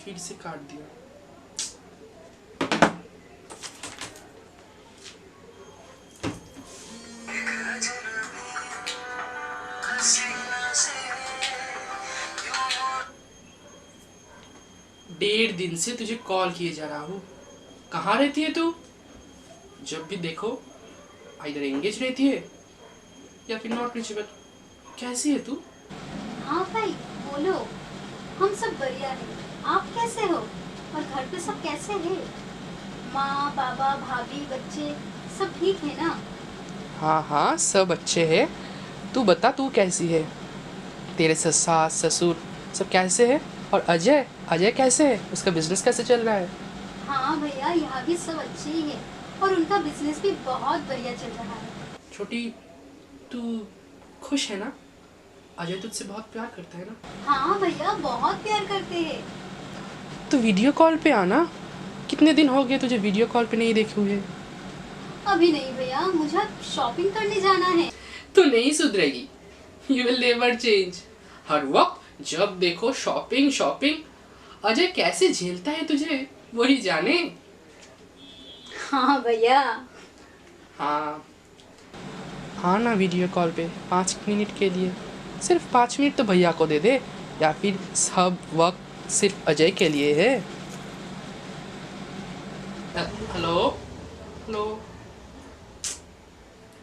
फिर से काट दिया। डेढ़ दिन से तुझे कॉल किए जा रहा हूँ, कहाँ रहती है तू? जब भी देखो आइदर एंगेज रहती है या फिर नॉट रीचेबल। कैसी है तू? हाँ भाई बोलो। हम सब बढ़िया हैं। आप कैसे हो? और घर पे सब कैसे हैं? माँ पापा भाभी बच्चे सब ठीक है ना? हाँ हाँ, सब अच्छे हैं। तू बता, तू कैसी है? तेरे सास ससुर सब कैसे है? और अजय अजय कैसे है? उसका बिजनेस कैसे चल रहा है? हाँ भैया यहाँ भी सब अच्छे ही है और उनका बिजनेस भी बहुत बढ़िया चल रहा है। छोटी, तू खुश है ना? अजय तुझसे बहुत प्यार करता है ना? हाँ भैया बहुत प्यार करते हैं। तो वीडियो कॉल पे आना। कितने दिन हो गए तुझे वीडियो कॉल पे नहीं देखे हुए? अभी नहीं भैया, मुझे शॉपिंग करने जाना है। तो नहीं सुधरेगी। You will never change. हर वक्त जब देखो शॉपिंग शॉपिंग। अजय कैसे झेलता है तुझे, वही जाने। हाँ भैया। हाँ, आना वीडियो कॉल पे 5 मिनट के लिए। सिर्फ 5 मिनट तो भैया को दे दे, या फिर सब वक्त सिर्फ अजय के लिए है। Hello hello,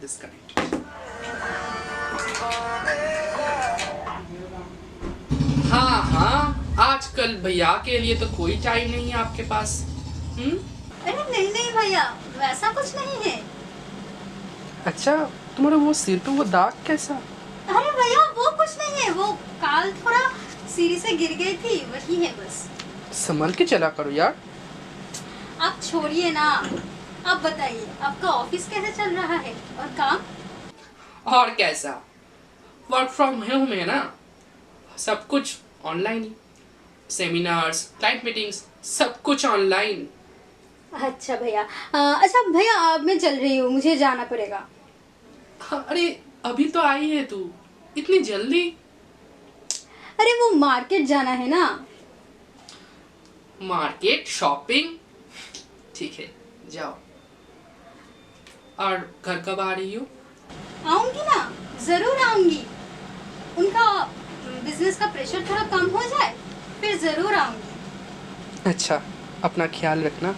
disconnect. हाँ हाँ, आजकल भैया के लिए तो कोई टाइम नहीं है आपके पास। अरे नहीं नहीं भैया, वैसा कुछ नहीं है। अच्छा, तुम्हारा वो सिर पे वो दाग कैसा? अरे भैया वो कुछ नहीं है, वो काल थोड़ा सीढ़ी से गिर गई थी, वही है बस। संभल के चला करो यार। आप छोड़िए ना। आप बताइए आपका ऑफिस कैसे चल रहा है और काम? और कैसा, वर्क फ्रॉम होम है ना, सब कुछ ऑनलाइन ही। सेमिनार्स, क्लाइंट मीटिंग्स, सब कुछ ऑनलाइन। अच्छा भैया। अच्छा भैया, अब मैं चल रही हूँ, मुझे जाना पड़ेगा। अरे अभी तो आई है तू, इतनी जल्दी? अरे वो मार्केट जाना है ना। मार्केट शॉपिंग, ठीक है जाओ। और घर कब आ रही हो? आऊंगी ना, जरूर आऊंगी। उनका बिजनेस का प्रेशर थोड़ा कम हो जाए फिर जरूर आऊंगी। अच्छा, अपना ख्याल रखना।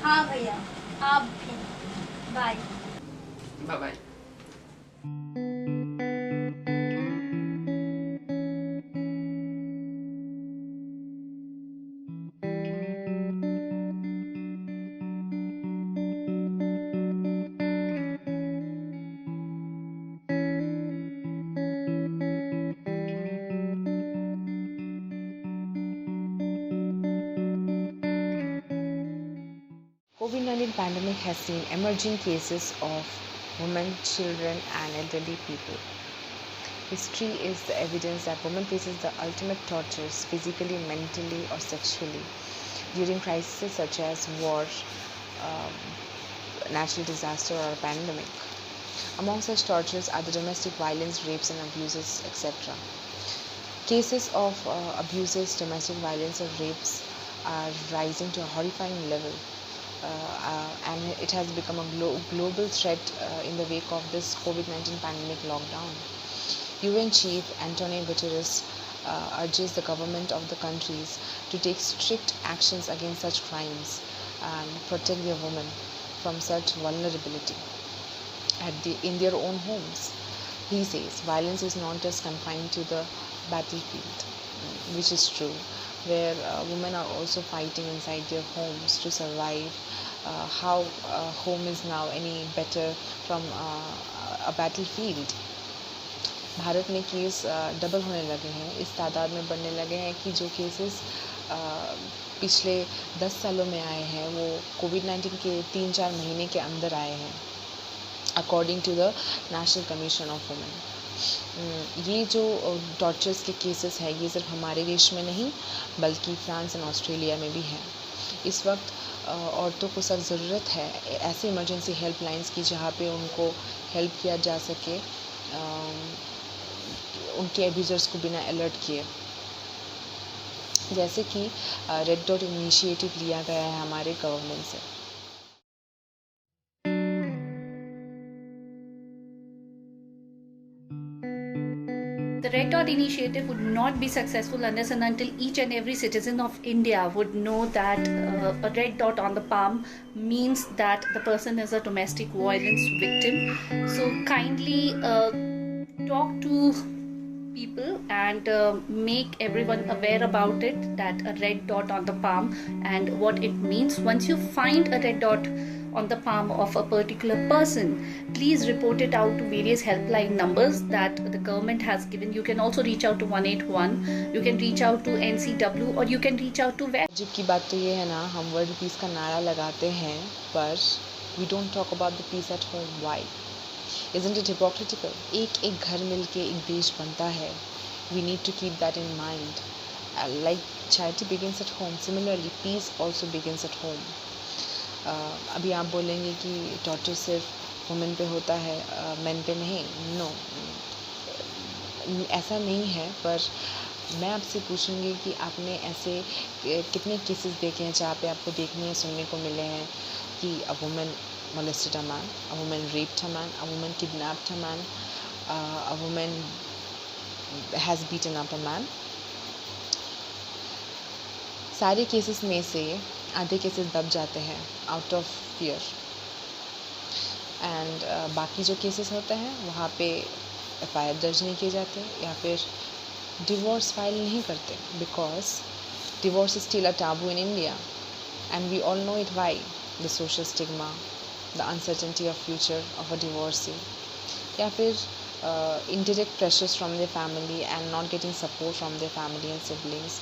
हाँ भैया, आप भी। Bye. Bye bye. COVID-19 pandemic has seen emerging cases of women, children and elderly people. History is the evidence that women faces the ultimate tortures physically, mentally or sexually during crises such as war, um, natural disaster or a pandemic. Among such tortures are the domestic violence, rapes and abuses, etc. Cases of abuses, domestic violence or rapes are rising to a horrifying level. And it has become a global threat in the wake of this COVID-19 pandemic lockdown. UN Chief Antonio Guterres urges the government of the countries to take strict actions against such crimes and protect their women from such vulnerability in their own homes. He says violence is not just confined to the battlefield, which is true, where women are also fighting inside their homes to survive. How home is now any better from a battlefield. Bharat में case double होने लगे हैं, इस तादाद में बढ़ने लगे हैं कि जो केसेस पिछले 10 सालों में आए हैं वो कोविड-19 के 3-4 महीने के अंदर आए हैं, according to the national commission of women. ये जो टॉर्चर्स के केसेस है ये सिर्फ हमारे देश में नहीं बल्कि फ्रांस एंड ऑस्ट्रेलिया में भी है। इस वक्त औरतों को सख्त ज़रूरत है ऐसे इमरजेंसी हेल्पलाइंस की जहाँ पे उनको हेल्प किया जा सके, उनके एब्यूज़र्स को बिना अलर्ट किए। जैसे कि रेड डॉट इनिशिएटिव लिया गया है हमारे गवर्नमेंट से। The Red Dot Initiative would not be successful unless and until each and every citizen of India would know that a red dot on the palm means that the person is a domestic violence victim. So kindly talk to people and make everyone aware about it, that a red dot on the palm and what it means. Once you find a red dot on the palm of a particular person, please report it out to various helpline numbers that the government has given. You can also reach out to 181, you can reach out to NCW, or you can reach out to जिब की बात तो ये है ना, हम world peace का नारा लगाते हैं पर we don't talk about the peace at home. Why isn't it hypocritical? एक एक घर मिलके एक देश बनता है। We need to keep that in mind. Like charity begins at home, similarly peace also begins at home. अभी आप बोलेंगे कि टॉर्चर सिर्फ वुमेन पे होता है, मेन पे नहीं। नो, ऐसा नहीं है। पर मैं आपसे पूछूंगी कि आपने ऐसे कितने केसेस देखे हैं जहाँ पे आपको देखने या सुनने को मिले हैं कि a women molested a man, a woman raped a man, a woman kidnapped a man, a woman has beaten up a man. सारे केसेस में से आधे केसेस दब जाते हैं आउट ऑफ फियर, एंड बाकी जो केसेस होते हैं वहाँ पे एफआईआर दर्ज नहीं किए जाते या फिर डिवोर्स फाइल नहीं करते, because divorce is still a taboo in India and we all know it why. The social stigma, the uncertainty of future of a divorcee, या फिर indirect pressures from their family and not getting support from their family and siblings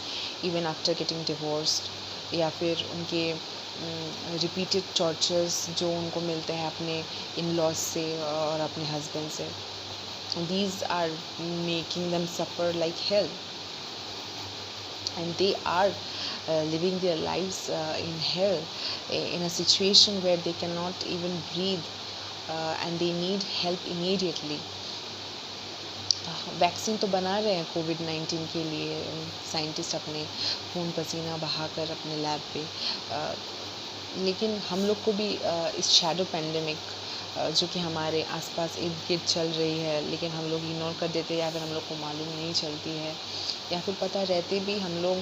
even after getting divorced, या फिर उनके repeated tortures जो उनको मिलते हैं अपने in-laws से और अपने husband से. These are making them suffer like hell, and they are living their lives in hell, in a situation where they cannot even breathe, and they need help immediately. Vaccine तो बना रहे हैं कोविड-19 के लिए साइंटिस्ट अपने खून पसीना बहाकर अपने लैब पे, लेकिन हम लोग को भी इस शैडो पेंडेमिक जो कि हमारे आसपास इर्द गिर्द चल रही है लेकिन हम लोग इग्नोर कर देते हैं, या फिर हम लोग को मालूम नहीं चलती है, या फिर पता रहते भी हम लोग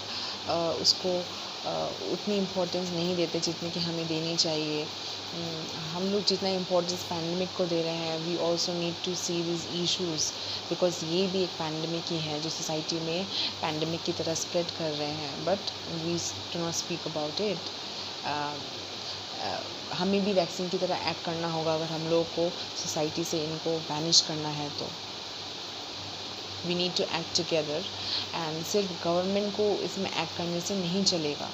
उसको उतनी इम्पोर्टेंस नहीं देते जितनी कि हमें देनी चाहिए. हम लोग जितना इम्पोर्टेंस पैंडमिक को दे रहे हैं, we also need to see this issues, because ये भी एक पैंडमिक ही है जो सोसाइटी में पैंडमिक की तरह स्प्रेड कर रहे हैं, but we do not speak about it. हमें भी वैक्सीन की तरह एक्ट करना होगा अगर हम लोग को सोसाइटी से इनको बैनिश करना है तो. We need to act together, and सिर्फ गवर्नमेंट को इसमें एक्ट करने से नहीं चलेगा.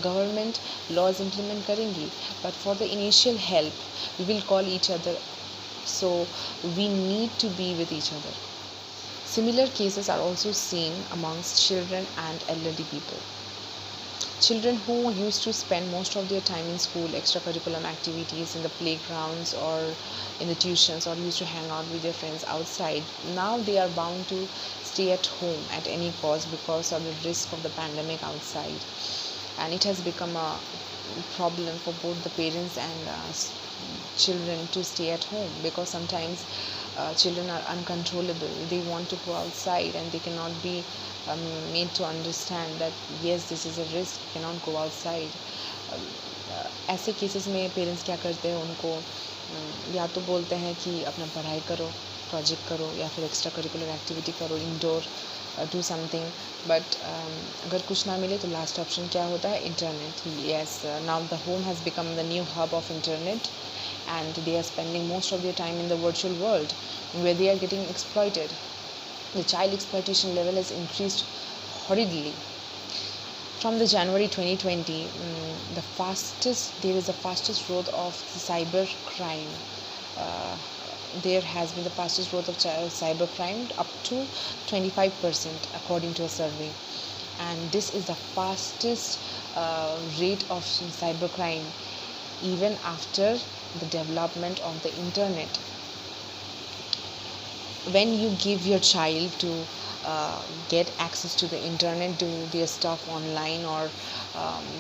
गवर्नमेंट लॉज इम्प्लीमेंट करेंगी, but for the initial help we will call each other, so we need to be with each other. Similar cases are also seen amongst children and elderly people. Children who used to spend most of their time in school, extracurricular activities in the playgrounds or in the tuitions, or used to hang out with their friends outside, now they are bound to stay at home at any cost because of the risk of the pandemic outside. And it has become a problem for both the parents and children to stay at home, because sometimes children are uncontrollable. They want to go outside and they cannot be made to understand that yes, this is a risk, you cannot go outside. ऐसे cases में parents क्या करते हैं, उनको या तो बोलते हैं कि अपना पढ़ाई करो, प्रोजेक्ट करो, या फिर एक्स्ट्रा करिकुलर एक्टिविटी करो, इंडोर डू समथिंग, बट अगर कुछ ना मिले तो लास्ट ऑप्शन क्या होता है, internet. Yes, now the home has become the new hub of internet, and they are spending most of their time in the virtual world where they are getting exploited. The child exploitation level has increased horridly. From the January 2020, there is the fastest growth of cyber crime. There has been the fastest growth of cyber crime up to 25% according to a survey, and this is the fastest rate of cyber crime even after the development of the internet. When you give your child to get access to the internet, do their stuff online, or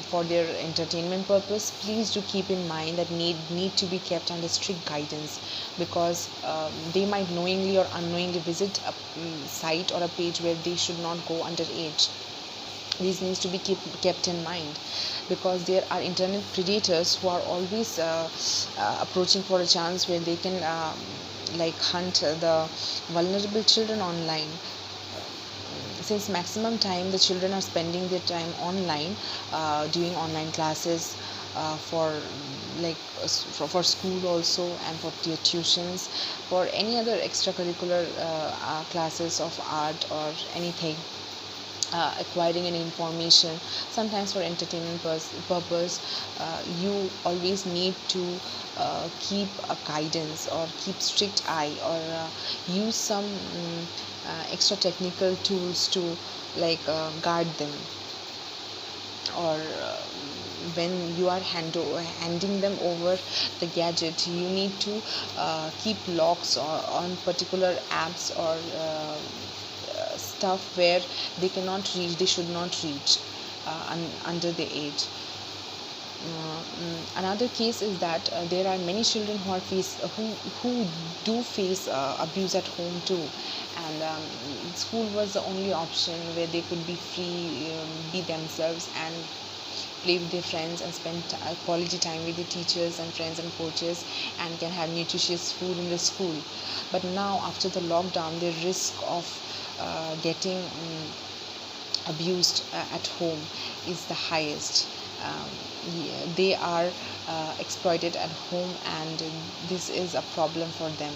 for their entertainment purpose, please do keep in mind that need to be kept under strict guidance, because they might knowingly or unknowingly visit a site or a page where they should not go underage. These needs to be kept in mind, because there are internet predators who are always approaching for a chance where they can like hunt the vulnerable children online. Since maximum time the children are spending their time online, doing online classes for like for school also, and for their tuitions, for any other extracurricular classes of art or anything, acquiring any information, sometimes for entertainment purpose, you always need to keep a guidance or keep strict eye, or use some extra technical tools to like guard them, or when you are handing them over the gadget, you need to keep locks on particular apps or stuff where they should not reach under the age. Another case is that there are many children who do face abuse at home too, and school was the only option where they could be free, be themselves, and play with their friends, and spend quality time with the teachers and friends and coaches, and can have nutritious food in the school. But now, after the lockdown, the risk of getting abused at home is the highest. They are exploited at home, and this is a problem for them.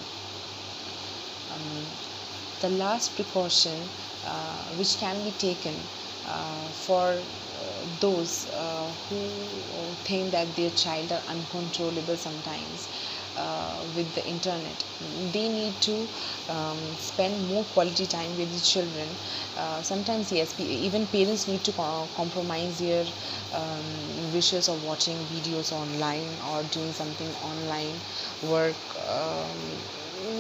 The last precaution which can be taken for those who think that their child are uncontrollable sometimes with the internet, they need to spend more quality time with the children. Sometimes yes, even parents need to compromise their wishes of watching videos online or doing something online work,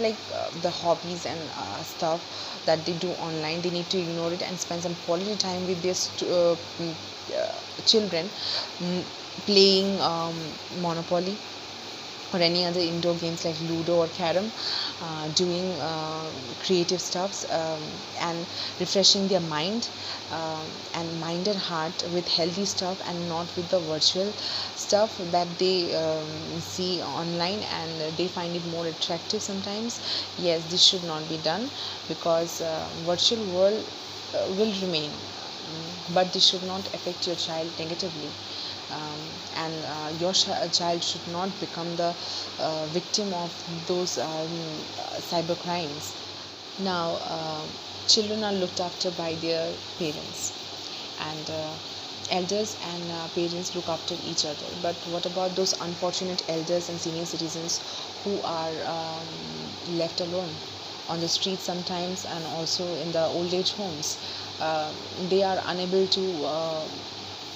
like the hobbies and stuff that they do online. They need to ignore it and spend some quality time with their children, playing Monopoly or any other indoor games like Ludo or Carom, doing creative stuffs, and refreshing their mind and mind and heart with healthy stuff, and not with the virtual stuff that they see online, and they find it more attractive sometimes. Yes, this should not be done, because virtual world will remain, but this should not affect your child negatively. And your child should not become the victim of those cyber crimes. Now, children are looked after by their parents, and elders and parents look after each other. But what about those unfortunate elders and senior citizens who are left alone on the streets sometimes, and also in the old age homes? They are unable to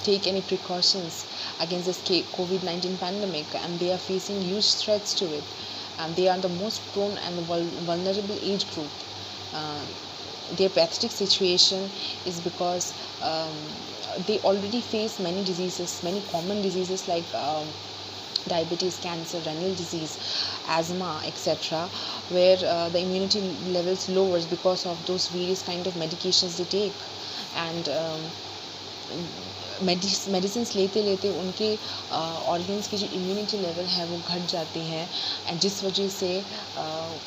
take any precautions against this COVID-19 pandemic, and they are facing huge threats to it, and they are the most prone and vulnerable age group. Their pathetic situation is because they already face many diseases, many common diseases like diabetes, cancer, renal disease, asthma, etc., where the immunity levels lowers because of those various kind of medications they take. And medicine लेते लेते उनके organs की जो immunity level है वो घट जाती हैं, एंड जिस वजह से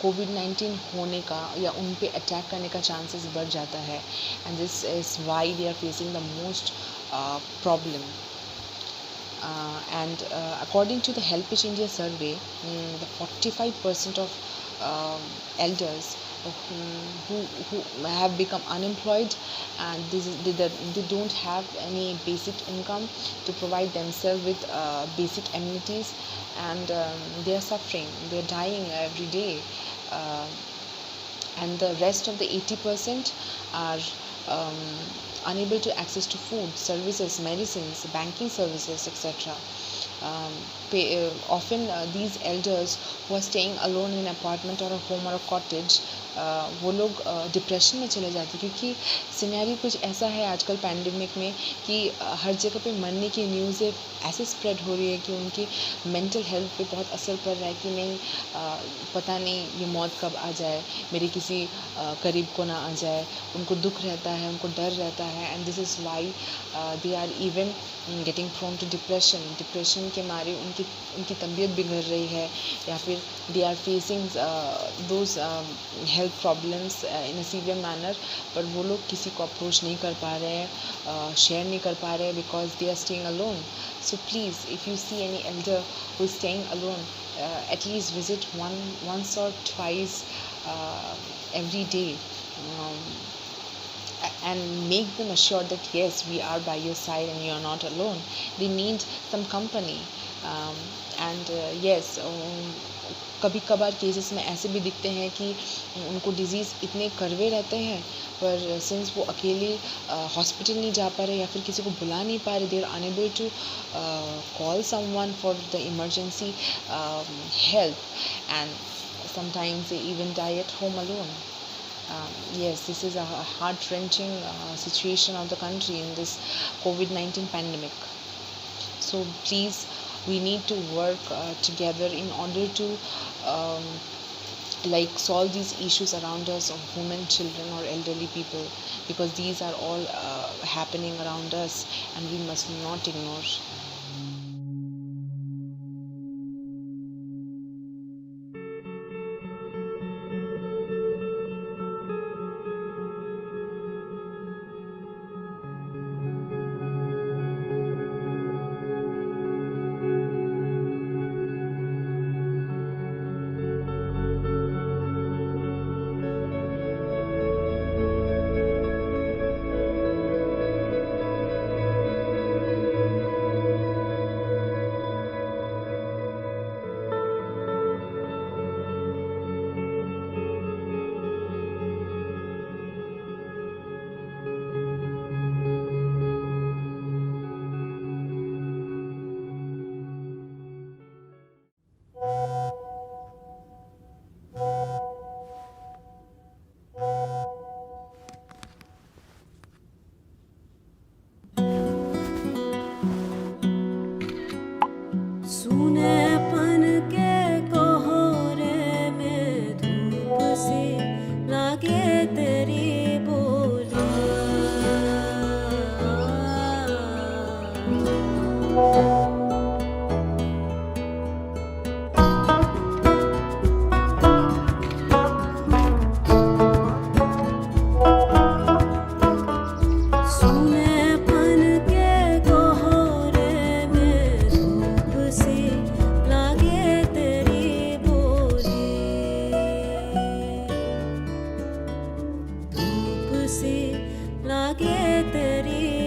कोविड-19 होने का या उन पे अटैक करने का चांसेस बढ़ जाता है, and this is why they are facing the most problem. And according to the Helpage India survey, the 45% of elders who have become unemployed, and they don't have any basic income to provide themselves with basic amenities, and they are suffering, they are dying every day, and the rest of the 80% are unable to access to food, services, medicines, banking services, etc. Often these elders who are staying alone in an apartment or a home or a cottage वो लोग depression में चले जाते हैं, क्योंकि scenario कुछ ऐसा है आजकल पैंडेमिक में कि हर जगह पे मरने की न्यूज़ें ऐसे स्प्रेड हो रही है कि उनकी मेंटल हेल्थ पे बहुत असर पड़ रहा है कि नहीं, पता नहीं ये मौत कब आ जाए, मेरे किसी करीब को ना आ जाए। उनको दुख रहता है, उनको डर रहता है, and this is why they are even getting prone to depression के मारे उनकी तबीयत बिगड़ रही है, या फिर they are facing those health problems in a severe manner, पर वो लोग किसी को अप्रोच नहीं कर पा रहे हैं, शेयर नहीं कर पा रहे हैं, because they are staying alone. So please, if you see any elder who is staying alone, at least visit once or twice every day, um, and make them assured that yes, we are by your side and you are not alone. They need some company, and yes, कभी कभार cases में ऐसे भी दिखते हैं कि उनको disease इतने करवे रहते हैं, पर सिंस वो अकेले हॉस्पिटल नहीं जा पा रहे या फिर किसी को बुला नहीं पा रहे, they are unable to call someone for the emergency help, and sometimes they even die at home alone. Yes, this is a heart-wrenching situation of the country in this COVID-19 pandemic. So please, we need to work together in order to like solve these issues around us of women, children or elderly people, because these are all happening around us and we must not ignore. सूनेपन के कोहरे में धूप सी लागे तेरी बोली, सूनेपन के कोहरे में धूप सी लागे तेरी बोली, धूप सी लागे तेरी